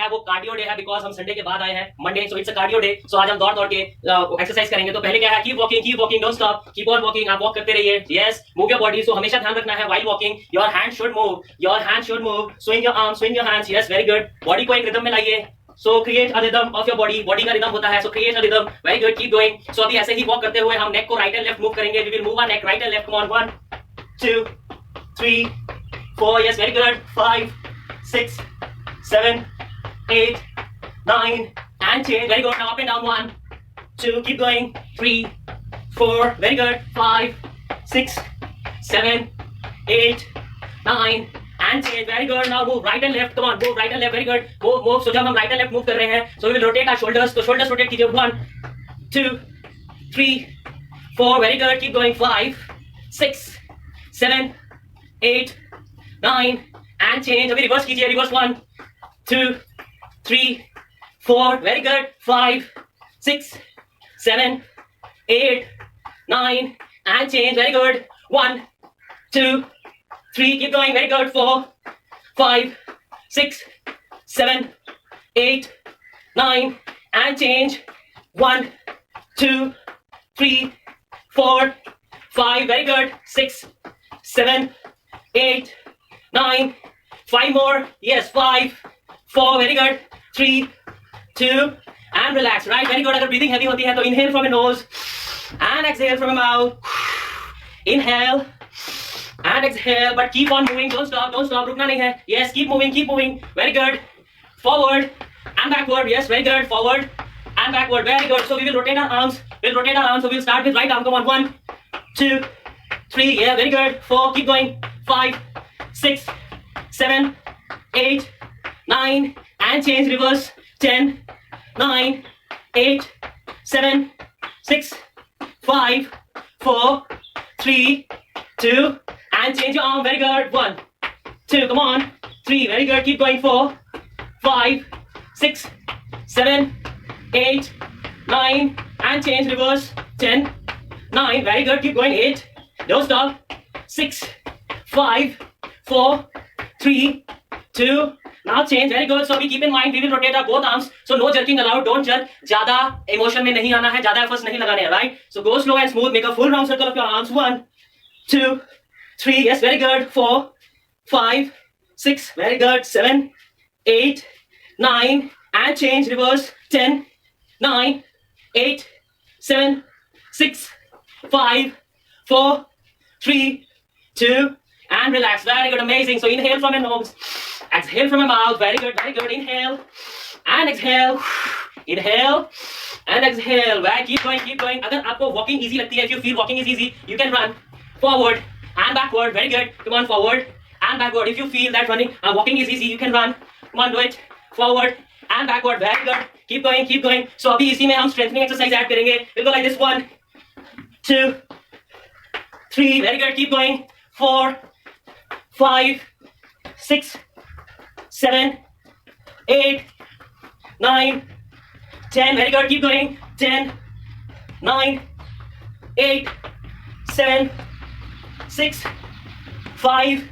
है वो cardio day है, बिकॉज हम संडे के बाद आए हैं Monday, so it's a cardio day. So आज हम दौड़ दौड़ के एक्सरसाइज करेंगे। तो पहले क्या है, keep walking, don't stop, keep on walking. आप वॉक करते रहिए, yes, move your body. So हमेशा ध्यान रखना है while walking, your hand should move, swing your arm, swing your hands, yes, very good. Body को एक रिदम में लाइए। So create a rhythm of your body, body का रिदम होता है, so create a rhythm, very good, keep going. So अभी ऐसे ही वॉक करते हुए हम नेक को राइट एंड लेफ्ट मूव करेंगे। We will move our neck right and left, come on, 1 2 3 4, yes, very good, 5 6 7 8 9 and change, very good. Now up and down, 1 2, keep going, 3 4, very good, 5 6 7 8 9 and change, very good. Now move right and left, come on, move right and left, very good, move. So जब हम right and left move कर रहे हैं, so we will rotate our shoulders, तो shoulders rotate कीजिए, 1 2 3 4, very good, keep going, 5 6 7 8 9 and change. अभी reverse कीजिए, reverse, 1 2 3 4, very good, 5 6 7 8 9 and change, very good, 1 2 3, keep going, very good, 4 5 6 7 8 9 and change, 1 2 3 4 5, very good, 6 7 8 9 5 more, yes, 5 4, very good, 3 2 and relax, right, very good. अगर breathing heavy होती है तो inhale from your nose and exhale from your mouth, inhale and exhale, but keep on moving, don't stop, रुकना नहीं है, yes, keep moving, very good, forward and backward, yes, very good, forward and backward, very good. So we will rotate our arms, so we will start with right arm, come on, 1 2 3, yeah, very good, 4, keep going, 5 6 7 8 9 and change, reverse, 10 9 8 7 6 5 4 3 2 and change your arm, very good, 1 2, come on, 3, very good, keep going, 4 5 6 7 8 9 and change, reverse, 10 9, very good, keep going, 8, don't stop, 6 5 4 3 2, now change, very good. So we keep in mind we will rotate our both arms, so no jerking allowed, don't jerk, ज्यादा emotion में नहीं आना है, ज्यादा efforts नहीं लगाने हैं, right? So go slow and smooth, make a full round circle of your arms, 1 2 3, yes, very good, 4 5 6, very good, 7 8 9 and change, reverse, 10 9 8 7 6 5 4 3 2 and relax, very good, amazing. So inhale from your nose, exhale from your mouth, very good, inhale and exhale, inhale and exhale, very, keep going. अगर आपको walking easy लगती है, if you feel walking is easy, you can run forward and backward, very good, come on, forward and backward. If you feel that walking is easy, you can run, come on, do it, forward and backward, very good, keep going. So अभी इसी में हम strengthening exercise add करेंगे, we'll go like this, 1 2 3, very good, keep going, 4 5 6 7 8 9 10, very good, keep going, 10 9 8 7 6 5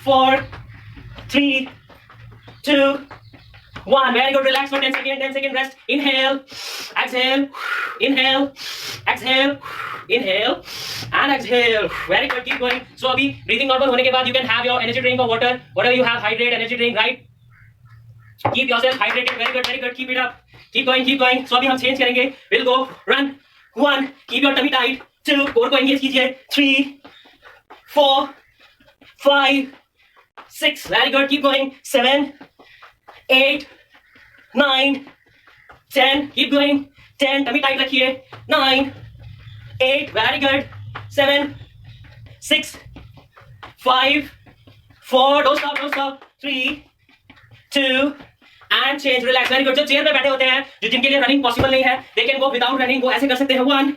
4 3 2 1, very good, relax for 10 seconds, rest, inhale, exhale, inhale, exhale, inhale and exhale, very good, keep going. So अभी breathing normal होने के बाद you can have your energy drink or water, whatever you have, hydrate, energy drink, right? Keep yourself hydrated, very good, keep it up, keep going. So अभी हम change करेंगे, we'll go run, 1, keep your tummy tight, 2, core को engage कीजिए, 3 4 5 6, very good, keep going, 7 8 9 10, keep going, 10, tummy tight रखिए, 9 8, very good, 7 6 5 4, don't stop, 3 2 and change, relax, very good. जो chair पे बैठे होते हैं, जो जिनके लिए रनिंग पॉसिबल नहीं है, they can go without running, वो ऐसे कर सकते हैं, 1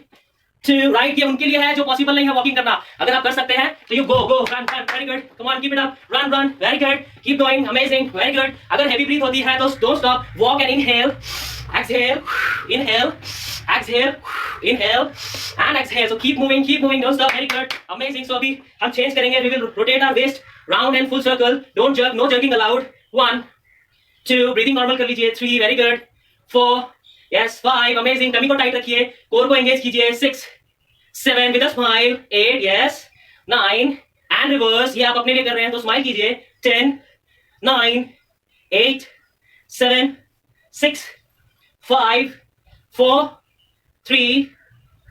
2, right, ये उनके लिए है जो पॉसिबल नहीं है वॉकिंग करना, अगर आप कर सकते हैं तो you go run, very good, come on, keep it up, run, very good, keep going, amazing, very good. अगर heavy breath होती है तो don't stop, walk and inhale, exhale, inhale, exhale, inhale and exhale. So keep moving, don't stop, very good, amazing. So अभी हम change करेंगे, we will rotate our waist round and full circle, don't jerk, no jerking allowed, 1 2, breathing normal कर लीजिए, 3, very good, 4, yes, 5, amazing, tummy को tight रखिए, core को engage कीजिए, 6, 7 with a smile, 8, yes, 9 and reverse, ये आप अपने लिए कर रहे हैं तो स्माइल कीजिए, 10, 9, 8, 7, 6, 5, 4, 3,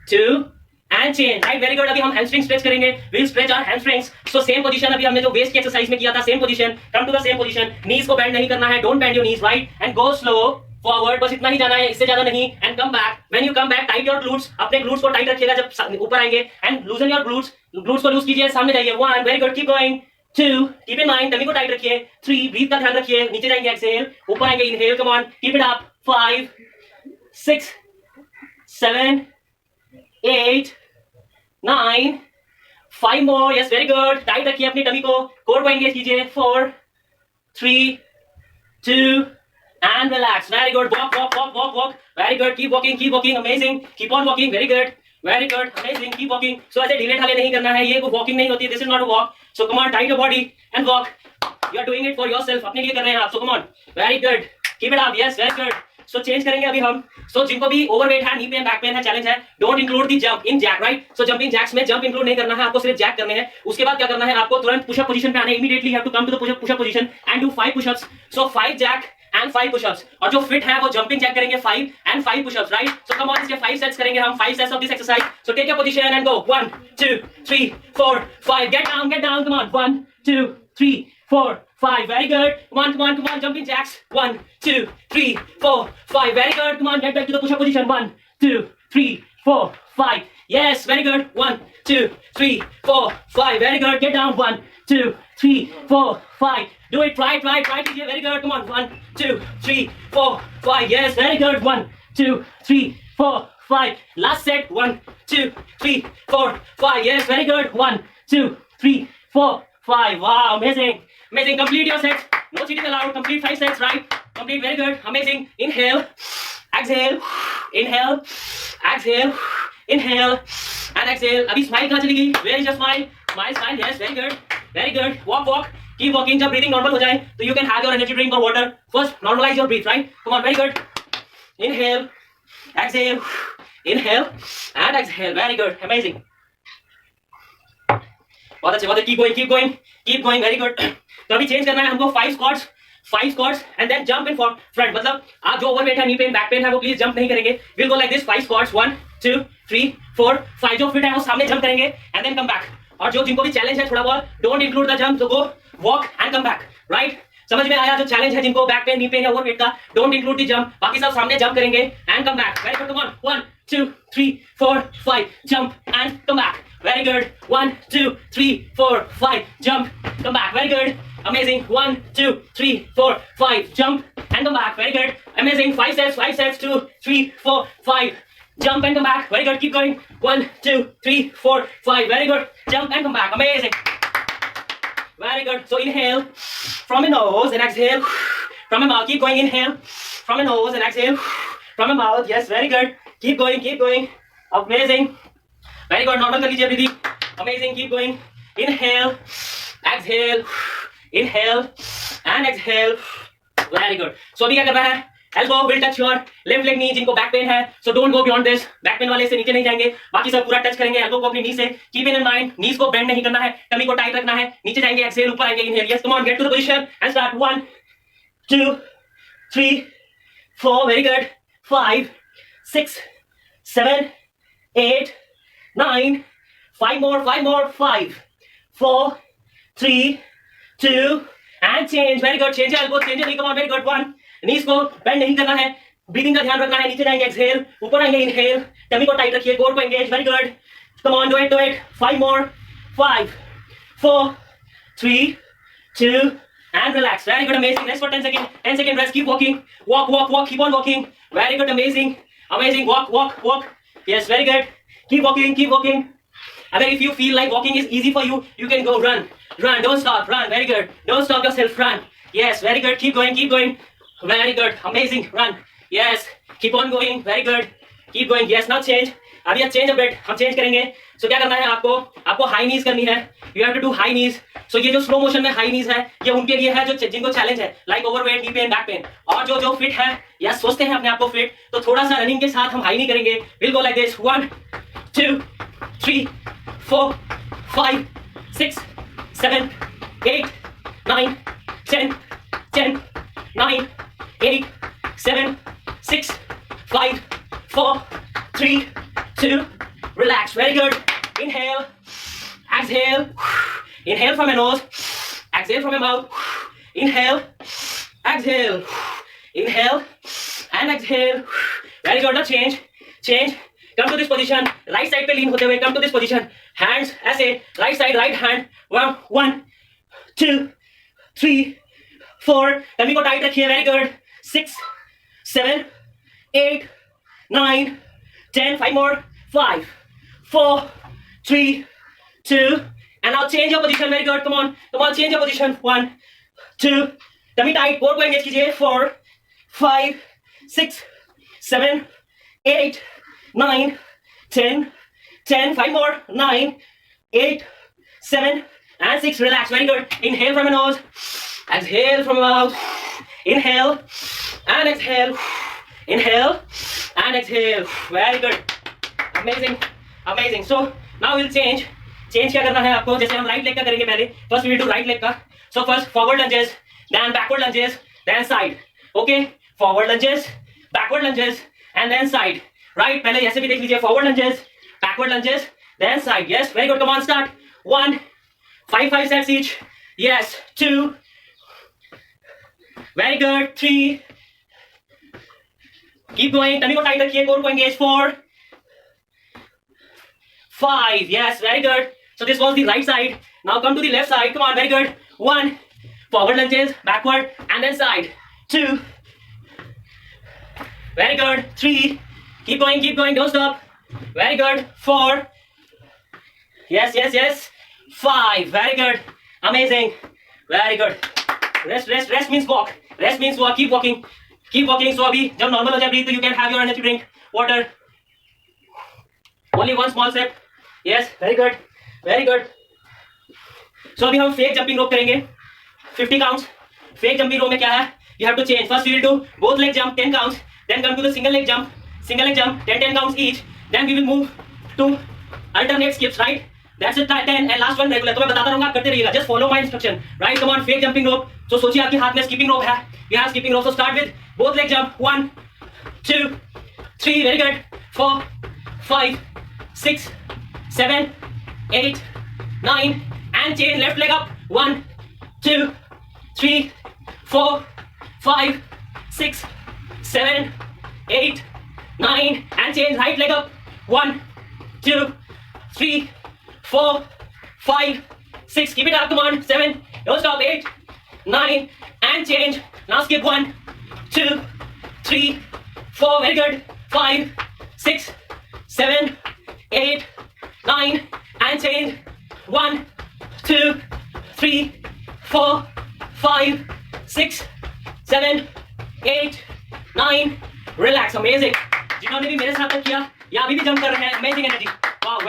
2 and change, right, very good. अभी हम हैमस्ट्रिंग स्ट्रेच करेंगे, will stretch our hamstrings. So same position अभी हमने जो वेस्ट की एक्सरसाइज में किया था, same position, come to the same position, knees को बेंड नहीं करना है, don't bend your knees, right, and go slow forward, बस इतना ही जाना है, इससे ज्यादा नहीं, and come back. When you come back, tight your glutes, अपने ग्लूट्स को टाइट रखिएगा जब ऊपर आएंगे, and loosen your glutes, glutes को लूज कीजिए, सामने जाइए, 1, very good, keep going, 2, keep in mind, tummy को टाइट रखिए, 3, ब्रीथ का ध्यान रखिए, नीचे जाएंगे, एक्सहेल, ऊपर आएंगे, inhale, come on, keep it up, 5, 6, 7, 8, 9, 5 more, yes, very good, tight रखिए अपनी टमी को, कोर को एंगेज कीजिए, 4, 3, 2 and relax, very good, walk, walk, walk, walk, walk, very good, keep walking, amazing, keep on walking, very good, amazing, keep walking. So ऐसे ढीले ढाले नहीं करना है, ये कोई walking नहीं होती है, this is not a walk, so come on, tight your body and walk, you are doing it for yourself, अपने लिए कर रहे हैं आप, so come on, very good, keep it up, yes, very good. So change करेंगे अभी हम, so जिनको भी ओवरवेट है, नी पेन, बैक पेन है, चैलेंज है, don't include the jump in jack, right, so jumping jacks में जंप इंक्लूड नहीं करना है, आपको सिर्फ जैक करने हैं। उसके बाद क्या करना है, आपको तुरंत पुशअप पोजीशन पे आना है, immediately have to come to the push-up position and do 5 push-ups, so 5 jack and 5 push-ups, और जो फिट है वो जंपिंग जैक करेंगे 5 and 5 push-ups, right, so come on, इसके 5 sets करेंगे हम, 5 sets of this exercise, so take your position and go, 1, 2, 3, 4, 5, get down, come on, 1, 2, 3, 4, 5, very good, come on, jumping jacks, 1, 2, 3, 4, 5, very good, come on, get back to the push-up position, 1, 2, 3, 4, 5, yes, very good, 1, 2, 3, 4, 5, very good, get down, 1, 2, 3, 4, 5, do it, try कीजिए, very good, come on, 1, 2, 3, 4, 5, yes, very good, 1, 2, 3, 4, 5, last set, 1, 2, 3, 4, 5, yes, very good, 1, 2, 3, 4, 5, wow, amazing, complete your sets, no cheating allowed, complete 5 sets, right, complete, very good, amazing, inhale, exhale, inhale, exhale, inhale, and exhale, अभी smile कहाँ चली गई, where is your smile, smile, yes, very good, walk, keep walking, जब breathing normal हो जाए तो you can have your energy drink or water, first normalize your breath, right, come on, very good, inhale, exhale, inhale and exhale, very good, amazing, बहुत अच्छे, keep going, very good. तो अभी change करना है हमको 5 squats and then jump in for front, मतलब आप जो ओवरवेट है, नी पेन, बैक पेन है, वो प्लीज जंप नहीं करेंगे, we'll go like this, 5 squats, 1, 2, 3, 4, 5, जो फिट है वो सामने जंप करेंगे and then come back, और जो जिनको भी चैलेंज है थोड़ा बहुत, डोंट इंक्लूड द जंप, तो गो walk and come back, right, समझ में आया, जो चैलेंज है जिनको बैक पेन, नी पेन या ओवरवेट का, डोंट इंक्लूड द जंप, बाकी सब सामने जंप करेंगे and come back, very good, come on, 1, 2, 3, 4, 5, jump and come back, very good, 1, 2, 3, 4, 5, jump, come back, very good, amazing, 1, 2, 3, 4, 5, jump and come back, very good, amazing, 5 sets, 2, 3, 4, 5, jump and come back, very good, keep going, 1, 2, 3, 4, 5, very good, jump and come back, amazing, very good, so inhale from your nose and exhale from your mouth, keep going, inhale from your nose and exhale from your mouth, yes, very good, keep going, amazing, very good, normal कर लीजिए breathing, amazing, keep going, inhale, exhale, inhale and exhale, very good, so अभी क्या करना है, elbow will touch your left leg knee, जिनको back pain है, so don't go beyond this, back pain वाले से नीचे नहीं जाएंगे, बाकी सब पूरा टच करेंगे elbow को अपनी नी से, keep in mind, नीज को बेंड नहीं करना है, टमी को टाइट रखना है, नीचे जाएंगे, exhale, ऊपर आएंगे, inhale, yes, come on, get to the position and start, 1, 2, 3, 4, very good, 5, 6, 7, 8, 9, 5 more, 5, 4, 3, 2 and change, very good, change your elbow, change your knee, come on, very good, 1, नीज को बेंड नहीं करना है, ब्रीदिंग का ध्यान रखना है, नीचे जाएंगे, एक्सहेल, ऊपर आएंगे, इनहेल, टमी को टाइट रखिए, कोर को engage, very good, come on, do it, 5 more, 5, 4, 3, 2 and relax, very good, amazing, rest for 10 seconds rest, keep walking, walk, keep on walking, very good, amazing, walk, yes, very good, keep walking, अगर if you feel like walking is easy for you, you can go run, don't stop, run, very good, don't stop yourself, run, yes, very good, keep going, very good, amazing, run, yes, keep on going, very good, keep going, yes, now change, अभी change a बेट, हम change करेंगे। सो क्या करना है आपको high knees करनी है। You have to do high knees. So ये जो स्लो मोशन में हाई नीज है ये उनके लिए है जो जिनको चैलेंज है, like overweight, knee pain, back pain. और जो फिट है या सोचते हैं अपने आप को फिट, तो थोड़ा सा रनिंग के साथ हम हाई नी करेंगे। Will go like this, 1 2 3 4 5 6 7 8 9 10 10 9 8 7 6 5 4 3 2, relax. Very good. Inhale, exhale. Inhale from your nose, exhale from your mouth. Inhale, exhale. Inhale and exhale. Very good. Now change. Come to this position. Right side पे lean होते हुए come to this position. Hands ऐसे, right side, right hand. 1 2 3 4. tummy को tight रखिए. Very good. 6 7 8 9 10. 5 more. 5 4 3 2. And now change your position. Very good. Come on, change your position. 1 2. tummy tight. Core को engage कीजिए. 4 5 6 7 8 9 10 10. 5 more. 9 8 7 and 6. Relax. Very good. Inhale from your nose, exhale from your mouth. Inhale and exhale. Inhale and exhale. Very good. Amazing. So now we'll change क्या करना है आपको, जैसे हम right leg का करेंगे पहले। First we will do right leg का। So first forward lunges, then backward lunges, then side. Okay, forward lunges, backward lunges and then side. Right, पहले ऐसे भी देख लीजिए, forward lunges, backward lunges, then side. Yes, very good. Come on, start. 1 5 sets each. Yes, 2 very good, 3 keep going, tummy को tight रखिए, core को engage. 4 5. Yes, very good. So this was the right side. Now come to the left side. Come on, very good. 1 forward lunges, backward and then side. 2 very good. 3 keep going, don't stop. Very good. 4 yes. 5 very good. Amazing. Very good. Rest means walk. Keep walking. So abhi jab normal ho jaye breathe, you can have your energy drink, water. Only one small sip. Yes, very good. So अभी हम fake jumping रोप करेंगे 50 counts. Fake jumping रोप में क्या है, you have to change. First we will do both leg jump 10 counts, then come to the single leg jump 10 counts each. Then we will move to alternate skips, right? That's it, 10 and last one regular. तो मैं बताता रहूंगा, आप करते रहिएगा. Just follow my instruction, right? Come on, fake jumping rope. So सोचिए आपके हाथ में skipping rope है. You have skipping rope. So start with both leg jump. 1 2 3 very good. 4 5 6 7 8 9 and change left leg up. 1 2 3 4 5 6 7 8 9 and change right leg up. 1 2 3 4 5 6. Keep it up. Come on. 7. Don't stop. 8 9 and change. Now skip. 1 2 3 4. Very good. 5 6 7 8 9 and change. 1 2 3 4 5 6 7 8 9. Relax. Amazing. जिन्होंने भी मेरे साथ किया या अभी भी jump कर रहे हैं, amazing energy. Wow,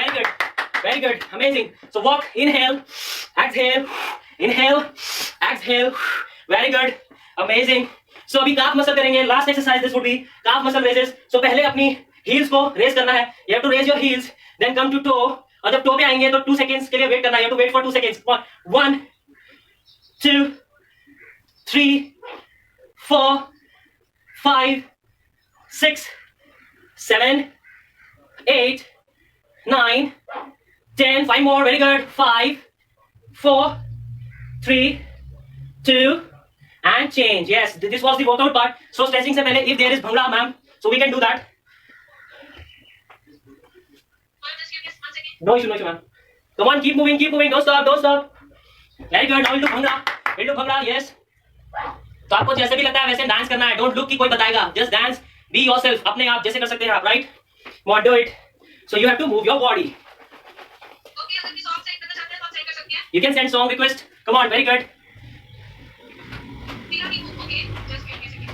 very good, amazing. So walk, inhale, exhale, inhale, exhale. Very good, amazing. So अभी काफ मसल करेंगे. Last exercise this would be calf muscle raises. सो पहले अपनी हील्स को रेज करना है. You have to raise your heels, then come to toe. और जब टो पे आएंगे तो 2 सेकंड्स के लिए वेट करना है. You have to wait for 2 seconds. 1 2 3 4 5 6 7 8 9 10. 5 more. Very good. 5 4 3 2 and change. Yes, this was the workout part. So stretching से पहले if there is bhangra, ma'am, so we can do that. No issue, ma'am. Come on, keep moving. Don't stop. Very good. Now we'll do bhangra. Yes. तो आपको जैसे भी लगता है वैसे dance करना है. डोंट लुक कि कोई बताएगा. Just dance, be yourself. अपने आप जैसे कर सकते हैं आप, right? Come on, do it. So you have to move your body. Okay, अगर भी song send करना चाहते हैं तो आप send कर सकते हैं. You can send song request. Come on, very good. मेरा भी okay, just give me a second.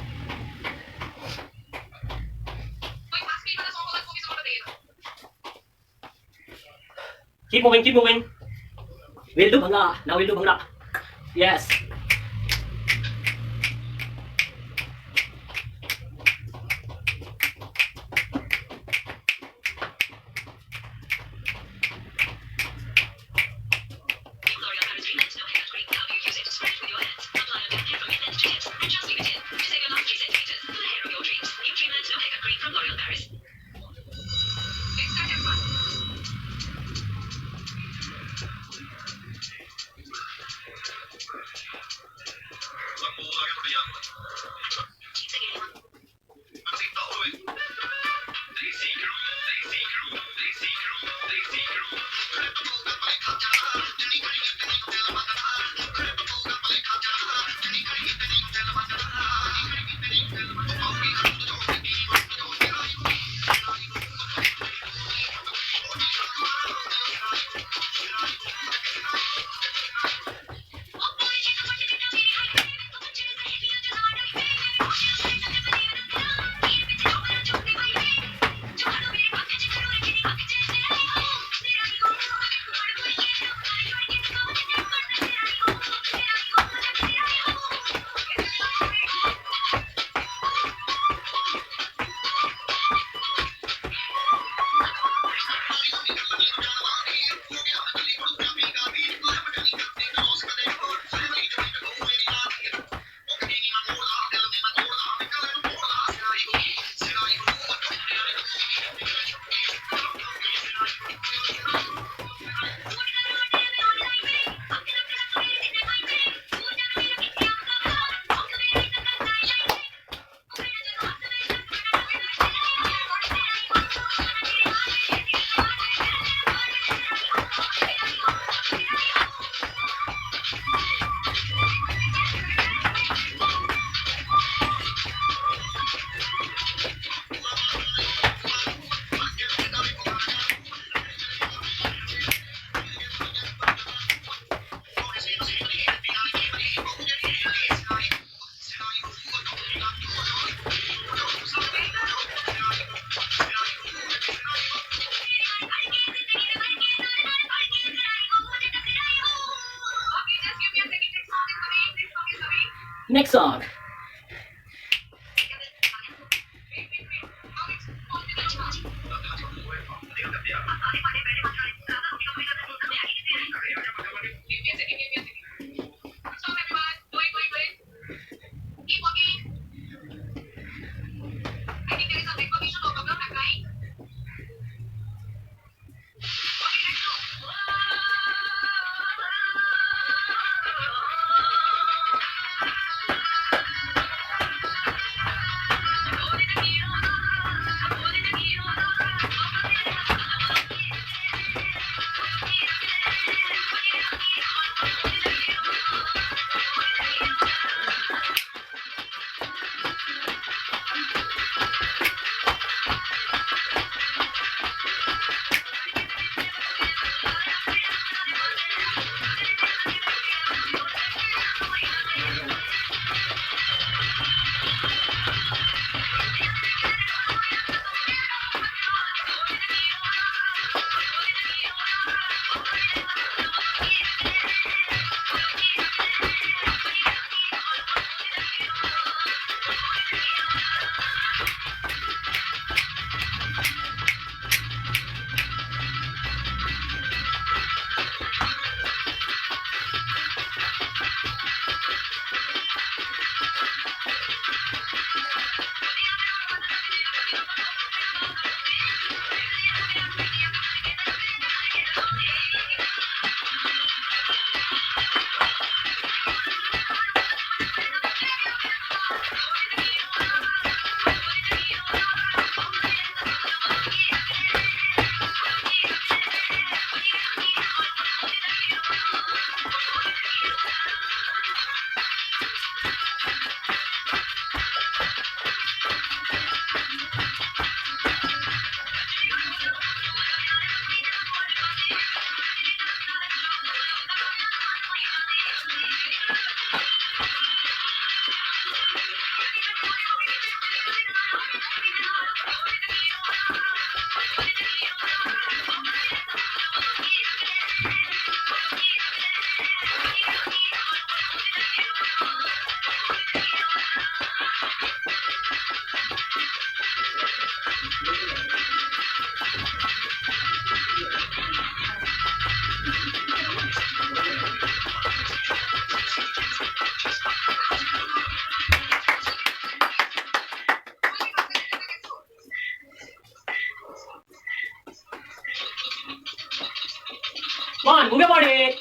कोई fast beat वाला song होगा तो वो भी support करिएगा. Keep moving, keep moving. We'll do bhangra. Now we'll do bhangra. Yes. L'Oreal Paris Treatment No Haircut Cream. How you use it? Spread it with your hands. Apply on your hair from your head to tips. And just leave it in. To save your last 3 centimeters. For the hair of your dreams. New Dreamland No Haircut Cream from L'Oreal Paris. Next second one. Next song. Stop everyone. Wait. Keep walking. I think there is a recognition of problem happening. Okay, let's go. on, move your body.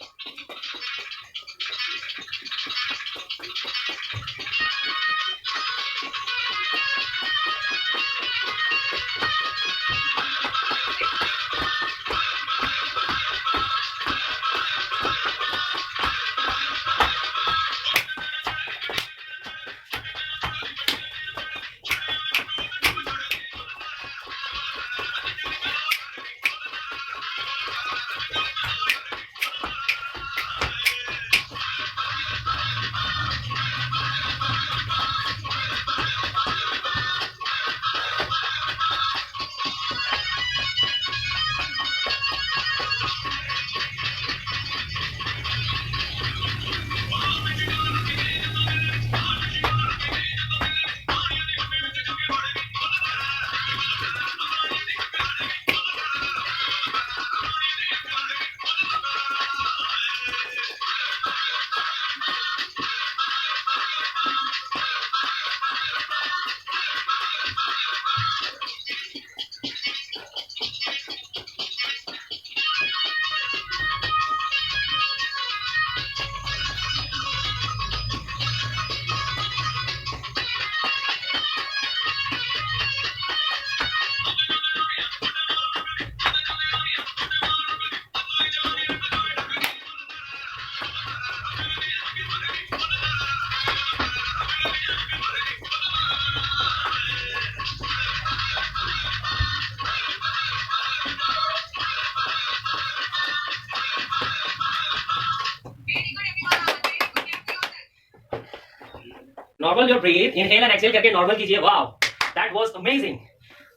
Normal your breathe, inhale and exhale करके normal कीजिए. Wow, that was amazing.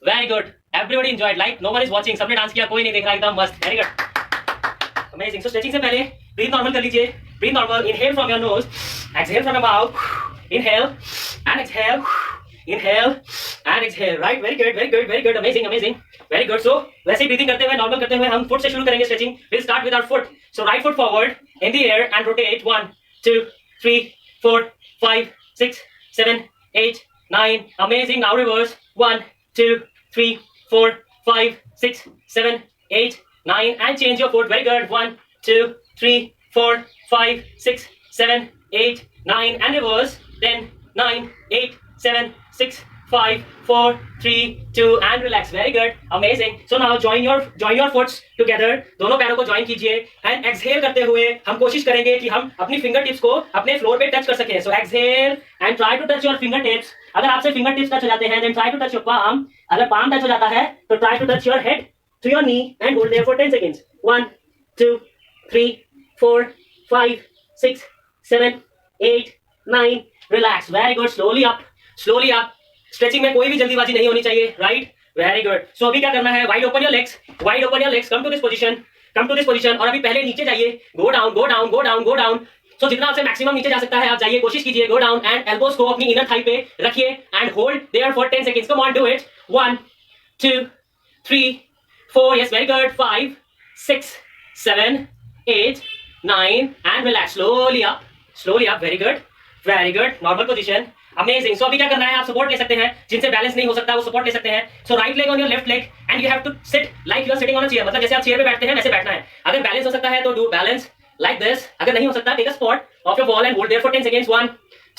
Very good. Everybody enjoyed. Like no one is watching. सबने dance किया, कोई नहीं देख रहा, एकदम मस्त. Very good. Amazing. So stretching से पहले breathe normal कर लीजिए. Breathe normal. Inhale from your nose. Exhale from your mouth. Inhale and exhale. Inhale and exhale. Right. Very good. Very good. Very good. Amazing. Amazing. Very good. So वैसे ही breathing करते हुए, normal करते हुए, हम foot से शुरू करेंगे stretching. We'll start with our foot. So right foot forward in the air and rotate. 1, 2, 3, 4, 5, 6, 7, 8, 9. Amazing. Now reverse. 1, 2, 3, 4, 5, 6, 7, 8, 9. And change your foot. Very good. 1, 2, 3, 4, 5, 6, 7, 8, 9. And reverse. 10, 9, 8, 7, 6, 5, 4, 3, 2. And relax. Very good. Amazing. So now join your foots together. दोनों पैरों को join कीजिए. And exhale करते हुए हम कोशिश करेंगे कि हम अपनी fingertips को अपने floor पे touch कर सकें. So exhale and try to touch your fingertips. अगर आपसे fingertips touch हो जाते हैं, then try to touch your palm. अगर palm touch हो जाता है, तो try to touch your head to your knee and hold there for 10 seconds. 1, 2, 3, 4, 5, 6, 7, 8, 9. Relax. Very good. Slowly up. Slowly up. Stretching में कोई भी जल्दीबाजी नहीं होनी चाहिए. Right? Very good. So अभी क्या करना है? Wide open your legs. Wide open your legs. Come to this position. Come to this position. और अभी पहले नीचे जाइए. Go down. Go down. Go down. Go down. So जितना आपसे मैक्सिमम नीचे जा सकता है आप जाइए, कोशिश कीजिए. Go down and elbows को अपनी inner thigh पे रखिए and hold there for 10 seconds. Come on, do it. 1, 2, 3, 4. Yes, very good. 5, 6, 7, 8, 9. And relax. Slowly up. Slowly up. Very good. Very good. Normal position. Amazing. So अभी क्या करना है? आप support ले सकते हैं. जिनसे बैलेंस नहीं हो सकता वो सपोर्ट ले सकते हैं. So right leg on your left leg and you have to sit like you are sitting on a chair. मतलब जैसे आप चेयर पे बैठते हैं वैसे बैठना है. अगर बैलेंस हो सकता है तो do balance like this. अगर नहीं हो सकता take a spot of your wall and hold there for 10 seconds. 1,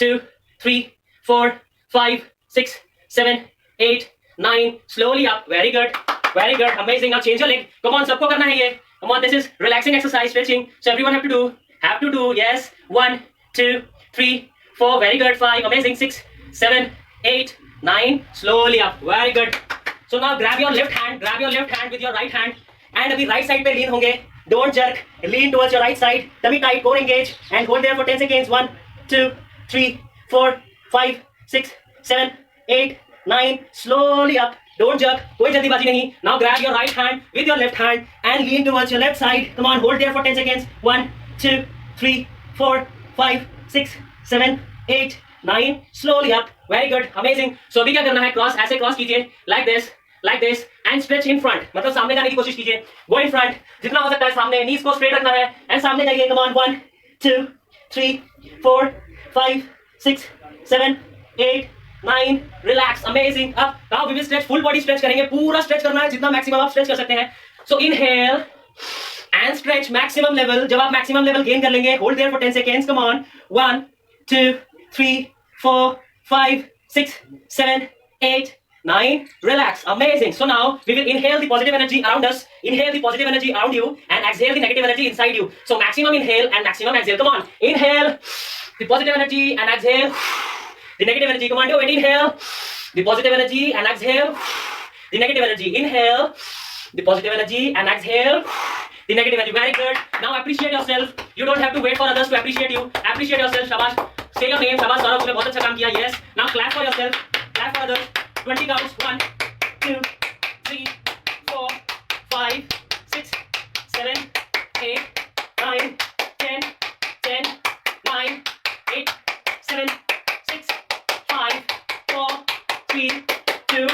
2, 3, 4, 5, 6, 7, 8, 9. Slowly up. Very good. Very good. Amazing. Now change your leg. Come on, सबको करना है ये. Come on, this is relaxing exercise, stretching. So everyone have to do. Have to do. Yes. 1, 2, 3, 4. Very good. 5. Amazing. 6, 7, 8, 9. Slowly up. Very good. So now grab your left hand. Grab your left hand with your right hand. And अभी right side पे lean होंगे. Don't jerk. Lean towards your right side. Tummy tight. Core engage. And hold there for 10 seconds. 1, 2, 3, 4, 5, 6, 7, 8, 9. Slowly up. Don't jerk. कोई जल्दीबाजी नहीं. Now grab your right hand with your left hand and lean towards your left side. Come on. Hold there for 10 seconds. 1, 2, 3, 4, 5, 6, 7, 8, 9. Slowly up. Very good. Amazing. So अभी क्या करना है? Cross ऐसे cross कीजिए. Like this and stretch in front. मतलब सामने जाने की कोशिश कीजिए. Go in front. जितना हो सकता है सामने. Knees को straight रखना है. And सामने जाइए. Come on. 1, 2, 3, 4, 5, 6, 7, 8, 9. Relax. Amazing. Up. Now we will stretch. Full body stretch करेंगे. पूरा stretch करना है जितना maximum आप stretch कर सकते हैं. So inhale and stretch maximum level. जब आप maximum level gain कर लेंगे, hold there for 10 seconds. Come on. 1, 2, 3, 4, 5, 6, 7, 8, 9. Relax. Amazing. So now we will inhale the positive energy around us, inhale the positive energy around you, and exhale the negative energy inside you. So maximum inhale and maximum exhale. Come on. Inhale the positive energy and exhale the negative energy. Come on, do it. Inhale the positive energy and exhale the negative energy. Inhale the positive energy and exhale the negative energy. Very good. Now appreciate yourself. You don't have to wait for others to appreciate you. Appreciate yourself. Shabash. Say your name. Shabash Saurabh, तुमने बहुत अच्छा काम किया. Yes. Now clap for yourself. Clap for others. 20 counts. 1, 2, 3, 4, 5, 6, 7, 8, 9, 10, 10, 9, 8, 7, 6, 5, 4, 3, 2.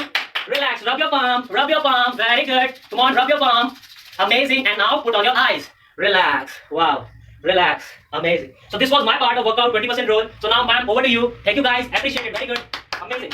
Relax. Rub your palms. Rub your palms. Very good. Come on, rub your palm. Amazing. And now put on your eyes. Relax. Wow. Relax. Amazing. So this was my part of workout 20% rule. So now ma'am, over to you. Thank you guys. Appreciate it. Very good. Amazing.